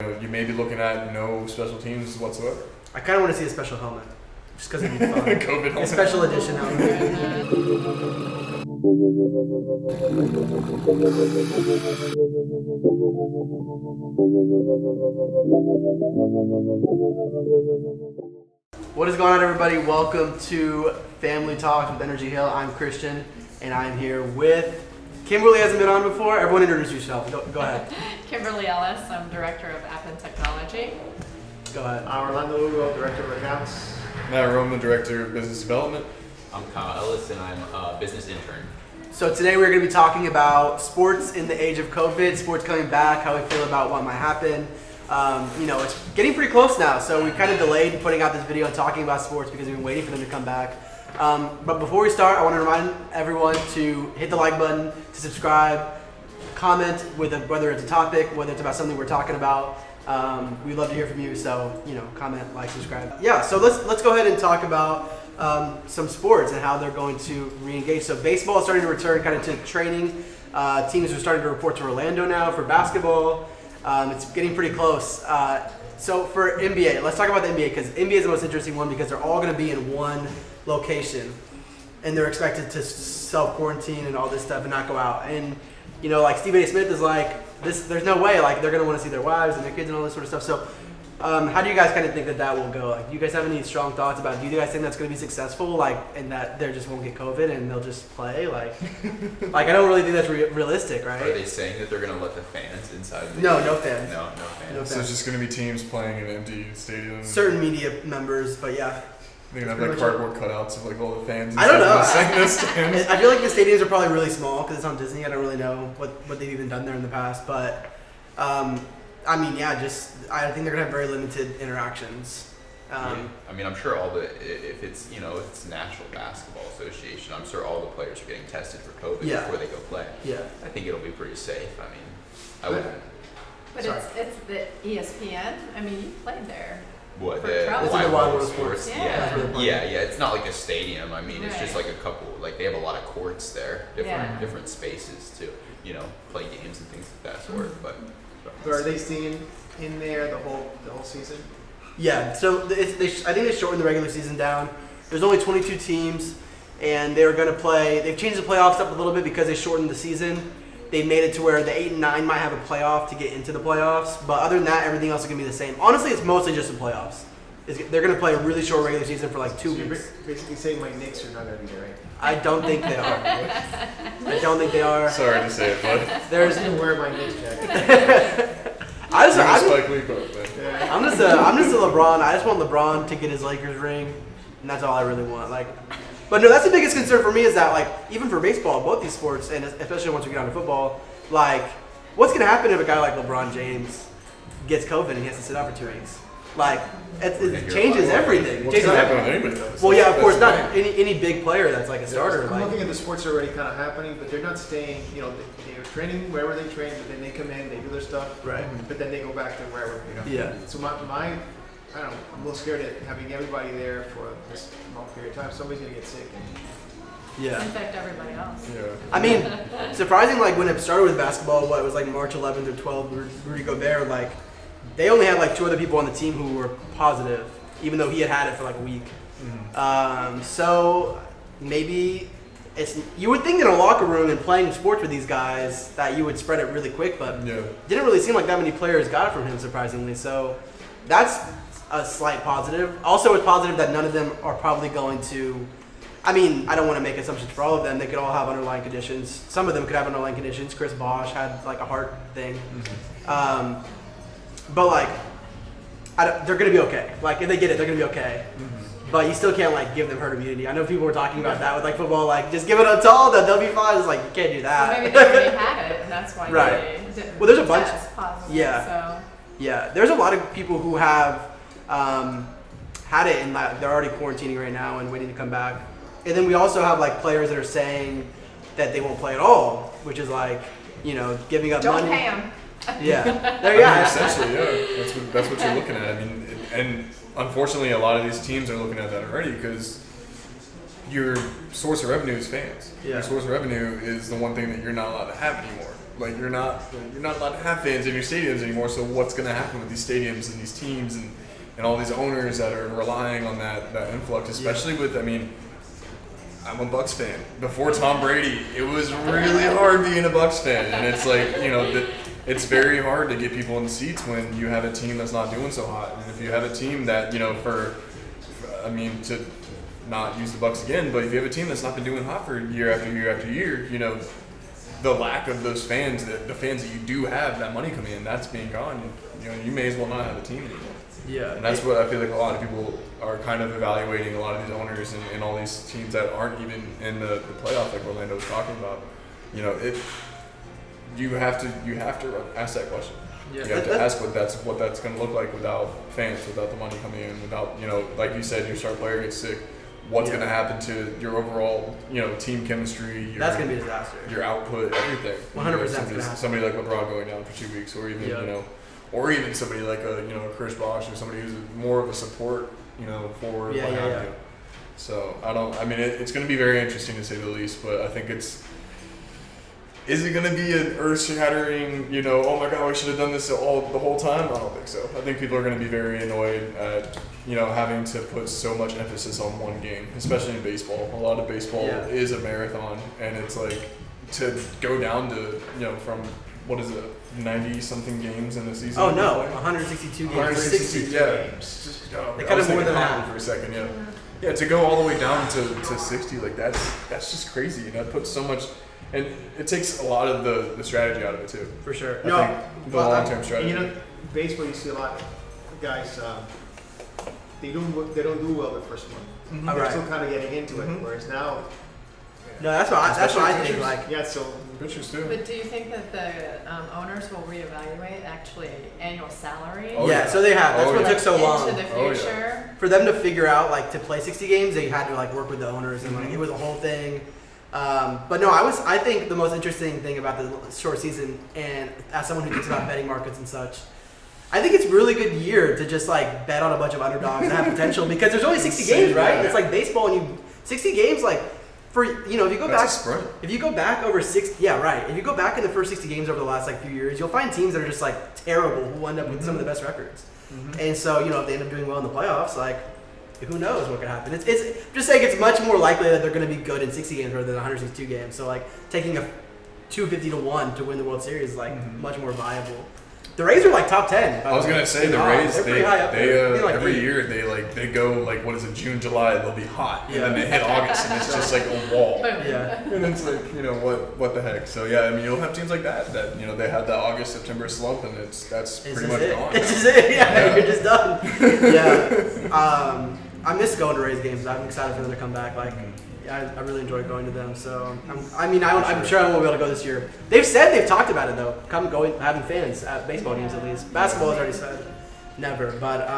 You may be looking at no special teams whatsoever. I kind of want to see a special helmet, just because it'd be fun. COVID helmet. A special edition helmet. What is going on, everybody? Welcome to Family Talks with Energy Hill. I'm Christian, and I'm here with Kimberly. Hasn't been on before. Everyone introduce yourself. Go ahead. Kimberly Ellis. I'm Director of App and Technology. Go ahead. Orlando Lugo, Director of Accounts. Matt Rome, the Director of Business Development. I'm Kyle Ellis, and I'm a business intern. So today we're going to be talking about sports in the age of COVID, sports coming back, how we feel about what might happen. It's getting pretty close now, so we kind of delayed putting out this video and talking about sports because we've been waiting for them to come back. But before we start, I want to remind everyone to hit the like button, to subscribe, comment with whether it's a topic, whether it's about something we're talking about. We'd love to hear from you, so comment, like, subscribe. Yeah, so let's go ahead and talk about some sports and how they're going to re-engage. So baseball is starting to return kind of to training. Teams are starting to report to Orlando now for basketball. It's getting pretty close. So for NBA, let's talk about the NBA because NBA is the most interesting one because they're all going to be in one location and they're expected to self-quarantine and all this stuff and not go out. And, like Stephen A. Smith is like, there's no way, like, they're going to want to see their wives and their kids and all this sort of stuff. So how do you guys kind of think that will go? Like, do you guys have any strong thoughts about, do you guys think that's going to be successful, like, and that they just won't get COVID and they'll just play? Like, I don't really think that's realistic, right? Are they saying that they're going to let the fans inside? No fans. No fans. No So it's just going to be teams playing in empty stadiums. Certain media members, but yeah. They're going to have like cardboard cutouts of like all the fans. I don't know. I I feel like the stadiums are probably really small because it's on Disney. I don't really know what they've even done there in the past, but I think they're gonna have very limited interactions. I'm sure if it's National Basketball Association, I'm sure all the players are getting tested for COVID before they go play. Yeah. I think it'll be pretty safe. I wouldn't. But it's the ESPN. You played there. What, For the travel. It's in the Wide World World Sports. Yeah. It's not like a stadium. It's Right. just like a couple. Like they have a lot of courts there, Yeah. different spaces to play games and things of that sort. But So are they staying in there the whole season? Yeah. So I think they shortened the regular season down. There's only 22 teams, and they're gonna play. They've changed the playoffs up a little bit because they shortened the season. They made it to where the 8 and 9 might have a playoff to get into the playoffs, but other than that, everything else is gonna be the same. Honestly, it's mostly just the playoffs. They're gonna play a really short regular season for like 2 So you're weeks. basically saying my Knicks are not going to be there, right? I don't think they are. Sorry to say it, but There's. I'm going to wear my Knicks jacket. I'm Spike Lee quote, man. Yeah. I'm just a LeBron. I just want LeBron to get his Lakers ring, and that's all I really want. But no, that's the biggest concern for me is that even for baseball, both these sports, and especially once we get on to football, what's gonna happen if a guy like LeBron James gets COVID and he has to sit out for 2 weeks? It changes everything. What's going to happen with anybody else? Well, yeah, of course, That's not any big player that's like a starter. I'm looking at the sports that are already kind of happening, but they're not staying, they're training wherever they train, but then they come in, they do their stuff, Right. but then they go back to wherever, Yeah. So I don't know, I'm a little scared at having everybody there for this long period of time. Somebody's going to get sick. Yeah. Infect everybody else. Yeah. Surprising, when it started with basketball, it was March 11th or 12th, Rudy Gobert, they only had 2 other people on the team who were positive, even though he had it for a week. Mm-hmm. So maybe you would think in a locker room and playing sports with these guys that you would spread it really quick, but it didn't really seem like that many players got it from him, surprisingly. So that's a slight positive. Also, it's positive that none of them are probably going to. I don't want to make assumptions for all of them. They could all have underlying conditions. Some of them could have underlying conditions. Chris Bosh had a heart thing. Mm-hmm. But they're gonna be okay. If they get it, they're gonna be okay. Mm-hmm. But you still can't give them herd immunity. I know people were talking about that with football. Just give it to all of them, they'll be fine. It's you can't do that. Well, maybe they already had it, and that's why Right. they didn't Well, there's a bunch. test positive. Yeah. So. Yeah, there's a lot of people who have had it and they're already quarantining right now and waiting to come back. And then we also have players that are saying that they won't play at all, which is giving up Don't money. pay them. Yeah, there you go. Essentially, yeah. That's what you're looking at. And unfortunately, a lot of these teams are looking at that already because your source of revenue is fans. Yeah. Your source of revenue is the one thing that you're not allowed to have anymore. like you're not allowed to have fans in your stadiums anymore. So what's going to happen with these stadiums and these teams and all these owners that are relying on that influx, especially with, I mean, I'm a Bucks fan. Before Tom Brady, it was really hard being a Bucks fan, and it's like, you know, it's very hard to get people in the seats when you have a team that's not doing so hot. And if you have a team that, you know, to not use the Bucks again, but if you have a team that's not been doing hot for year after year after year, you know, the lack of those fans, the fans that you do have, that money coming in, that's being gone. You know, you may as well not have a team anymore. Yeah. And that's what I feel like a lot of people are kind of evaluating, a lot of these owners and all these teams that aren't even in the playoff, like Orlando was talking about. You know, you have to ask that question. Yeah. You have to ask what that's going to look like without fans, without the money coming in, without, you know, like you said, your star player gets sick. What's going to happen to your overall, you know, team chemistry? That's going to be a disaster. Your output, everything. 100%. Somebody like LeBron going down for 2 weeks, or even you know, or even somebody like Chris Bosh, or somebody who's more of a support, you know, forward. Yeah. So it's going to be very interesting to say the least. But I think is it going to be an earth-shattering, you know, oh my God, we should have done this the whole time? I don't think so. I think people are going to be very annoyed at, you know, having to put so much emphasis on one game, especially in baseball. A lot of baseball is a marathon, and it's like to go down to, you know, from, what is it, 90-something games in the season? Oh, no, 162 games. 162 games. They cut it more than half. For a second, yeah. Yeah, to go all the way down to 60, like that's just crazy. You know, it puts so much, and it takes a lot of the strategy out of it too. For sure. I think the long-term strategy. You know, baseball, you see a lot of guys. They don't do well the first month. They're still kind of getting into it. Whereas now, no, that's what I think. Like, yeah, so pitchers too. But do you think that the owners will reevaluate actually annual salary? Oh, yeah, so they have. That's what took so long. Into the future. For them to figure out, like, to play 60 games, they had to, like, work with the owners, and like it was a whole thing. But no, I think the most interesting thing about the short season, and as someone who thinks about betting markets and such, I think it's a really good year to just like bet on a bunch of underdogs that have potential, because there's only 60 games, right? Yeah. It's like baseball, and 60 games, like, for, you know, if you go That's back, a sprint. if you go back over 60, yeah, right. If you go back in the first 60 games over the last like few years, you'll find teams that are just like terrible who end up with some of the best records. And so, you know, if they end up doing well in the playoffs, like, who knows what could happen? It's just saying it's much more likely that they're going to be good in 60 games rather than 162 games. So like taking a 250-1 to win the World Series is like much more viable. The Rays are like top 10. I was gonna say the Rays. They're pretty high up there. Like every 8. year they go like, what is it, June, July, they'll be hot, and then they hit August and it's just like a wall. Yeah. And it's like, you know, what the heck. So yeah, I mean, you'll have teams like that you know, they had that August September slump, and that's pretty much gone. This is it. Yeah, you're just done. Yeah. I miss going to Rays games. I'm excited for them to come back. Like, I really enjoy going to them. So I'm sure I won't be able to go this year. They've talked about it though. Having fans at baseball games at least. Basketball has already said never. But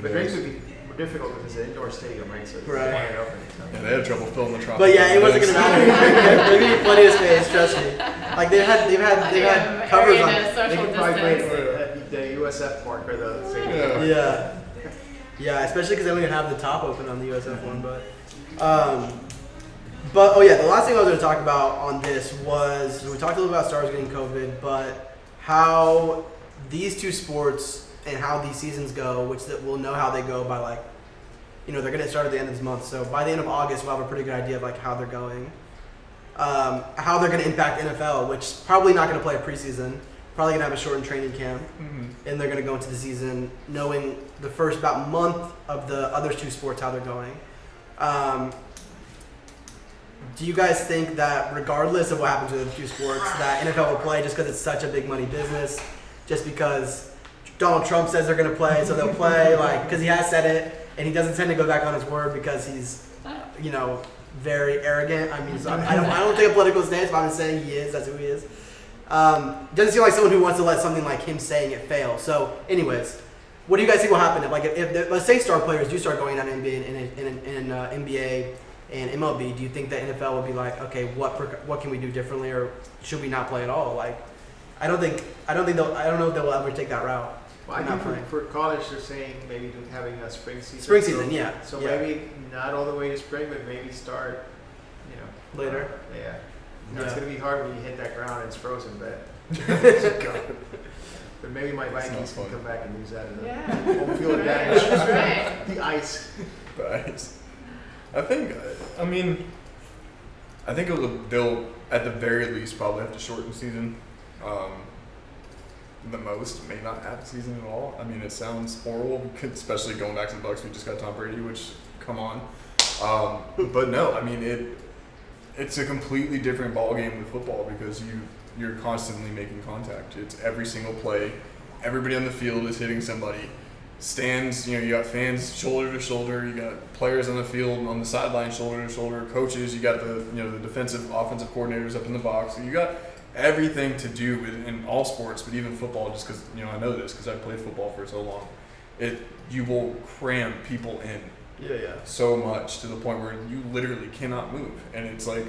Rays would be more difficult because it's an indoor stadium, right? So Right. wide open. Yeah, they had trouble filling the Tropicals. But yeah, it wasn't gonna matter. They need plenty of space. Trust me. Like they've had covers on. Area They social could probably play distance. at the USF Park or the stadium. Yeah, especially because they only have the top open on the USF one. But oh yeah, the last thing I was going to talk about on this was, we talked a little about Stars getting COVID, but how these two sports and how these seasons go, which that we'll know how they go by, like, you know, they're going to start at the end of this month. So by the end of August, we'll have a pretty good idea of like how they're going, how they're going to impact NFL, which is probably not going to play a preseason. Probably going to have a shortened training camp, and they're going to go into the season knowing the first about month of the other two sports how they're going. Do you guys think that regardless of what happens with the two sports, that NFL will play just because it's such a big money business, just because Donald Trump says they're going to play, so they'll play, like, because he has said it, and he doesn't tend to go back on his word because he's, you know, very arrogant. I mean, I don't take a political stance, but I'm just saying he is. That's who he is. Doesn't seem like someone who wants to let something like him saying it fail. So, anyways, what do you guys think will happen if let's say star players do start going on NBA and NBA and MLB? Do you think the NFL will be like, okay, what can we do differently, or should we not play at all? Like, I don't know if they'll ever take that route. Well, I think for college, they're saying maybe having a spring season. Spring season, yeah. So maybe not all the way to spring, but maybe start, you know, later. Yeah. You know, it's Yeah. gonna be hard when you hit that ground and it's frozen, but but maybe my That's not Vikings can fun. come back and use that as a Yeah. home field Right, advantage. that's right. The ice. Right. I think. I mean, I think they'll at the very least probably have to shorten the season. The most may not have a season at all. I mean, it sounds horrible, especially going back to the Bucs. We just got Tom Brady, which come on. But no, I mean it's a completely different ballgame with football because you're constantly making contact. It's every single play. Everybody on the field is hitting somebody. Stands, you got fans shoulder to shoulder. You got players on the field on the sideline shoulder to shoulder. Coaches, you got the the defensive, offensive coordinators up in the box. So you got everything to do in all sports, but even football. Just because I know this because I played football for so long. You will cram people in. Yeah. So much to the point where you literally cannot move. And it's like,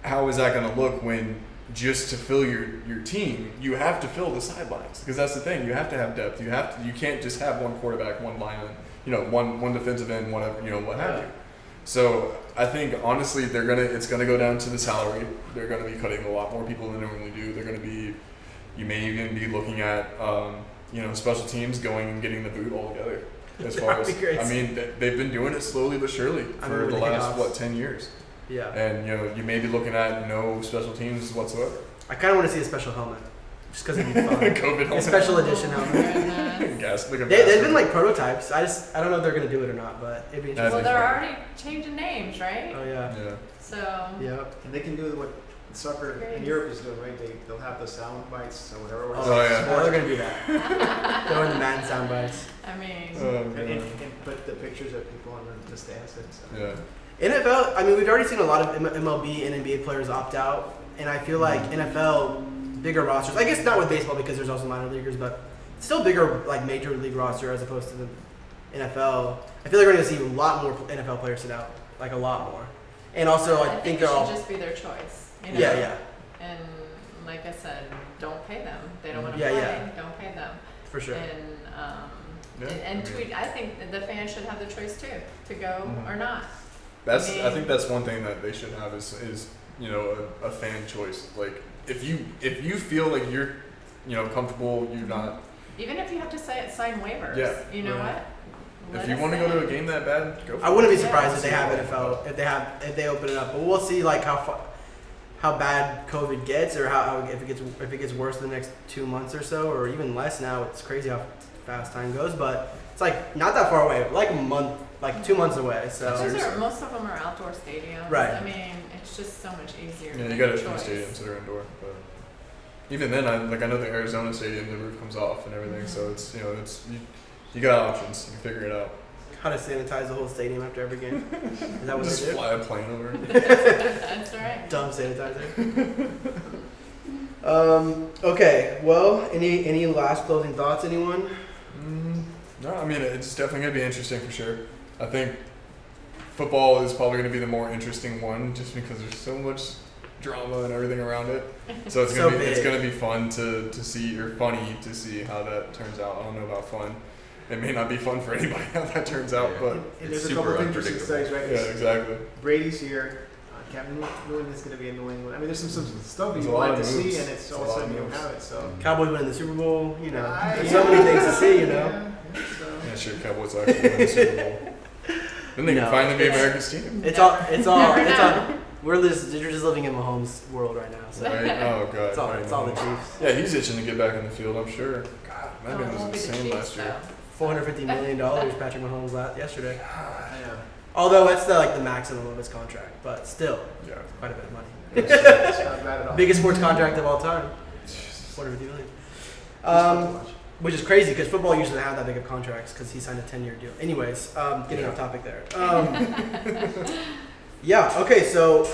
how is that going to look when just to fill your team, you have to fill the sidelines? Because that's the thing. You have to have depth. You can't just have one quarterback, one lineman, one defensive end, whatever, what have you. So I think honestly it's gonna go down to the salary. They're gonna be cutting a lot more people than they normally do. They're gonna be, you may even be looking at special teams going and getting the boot altogether. As far as I mean, they've been doing it slowly but surely for the last 10 years. Yeah. And you may be looking at no special teams whatsoever. I kind of want to see a special helmet, just because it'd be fun. COVID helmet. A special edition Oh, helmet. goodness. They've been like prototypes. I don't know if they're gonna do it or not, but it'd be interesting. Well, they're already changing names, right? Oh yeah. Yeah. So Yep. And they can do what soccer in Europe is doing, right? They'll have the sound bites or whatever. Oh, yeah. They're gonna do that. Throw in the Madden sound bites. I mean, And put the pictures of people on the stands. So. Yeah. NFL. I mean, we've already seen a lot of MLB and NBA players opt out, and I feel like NFL bigger rosters. I guess not with baseball because there's also minor leaguers, but still bigger like major league roster as opposed to the NFL. I feel like we're going to see a lot more NFL players sit out, like a lot more. And also, I think it they're all. should just be their choice. Yeah. And like I said, don't pay them. They don't want to Yeah, play. yeah. Don't pay them. For sure. And tweet. I think that the fans should have the choice too to go or not. I think that's one thing that they should have is a fan choice. Like if you feel like you're comfortable, you're not. Even if you have to sign waivers. Yeah. You know what? If you want to go to a game that bad, go for it. I wouldn't be surprised if they have NFL if they open it up, but we'll see like how bad COVID gets or how if it gets worse in the next 2 months or so or even less. Now it's crazy how fast time goes, but it's like not that far away, like a month, like 2 months away. So most of them are outdoor stadiums. Right. I mean, it's just so much easier. Yeah, you got a few stadiums that are indoor, but even then, I know the Arizona stadium, the roof comes off and everything, so it's you got options. You can figure it out. how to sanitize the whole stadium after every game? Is that what Just they do? fly a plane over. That's right. Dumb sanitizer. Okay. Well, any last closing thoughts, anyone? No, I mean it's definitely gonna be interesting for sure. I think football is probably gonna be the more interesting one, just because there's so much drama and everything around it. So it's gonna be fun to see, or funny to see how that turns out. I don't know about fun. It may not be fun for anybody how that turns out, but And there's a couple of interesting studies, right? yeah, exactly. Brady's here. Cam Newton is going to be in New England. I mean, there's some stuff There's you a lot wanted to of see, moves. and it's all of It's a a lot sudden of you don't moves. have it. So Cowboys winning the Super Bowl. There's yeah. so many things to see. Yeah, so. Yeah, sure. Cowboys actually win the Super Bowl. Then they can No, finally be it's- America's team. It's all. Never know. You're just living in Mahomes' world right now. So Right? Oh god. it's all the Chiefs. Yeah, he's itching to get back in the field. I'm sure. God, that man it won't was be the insane Chiefs, last year. though. $450 million Patrick Mahomes yesterday. Yeah. Although that's the maximum of his contract, but still Yeah. quite a bit of money. It's not bad at all. Biggest sports contract of all time. $450 million. Which is crazy because football usually doesn't have that big of contracts because he signed a 10-year deal. Anyways, getting off topic there. Yeah. Okay. So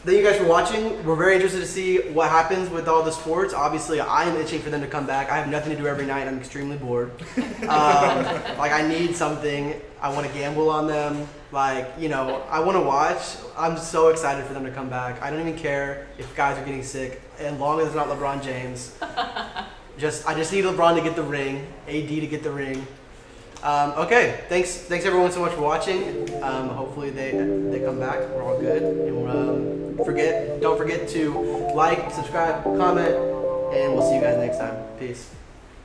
thank you guys for watching. We're very interested to see what happens with all the sports. Obviously, I am itching for them to come back. I have nothing to do every night. I'm extremely bored. Like I need something. I want to gamble on them. Like I want to watch. I'm so excited for them to come back. I don't even care if guys are getting sick, as long as it's not LeBron James. I just need LeBron to get the ring, AD to get the ring, Okay, thanks everyone so much for watching. Hopefully they come back. We're all good. And don't forget to like, subscribe, comment, and we'll see you guys next time. Peace.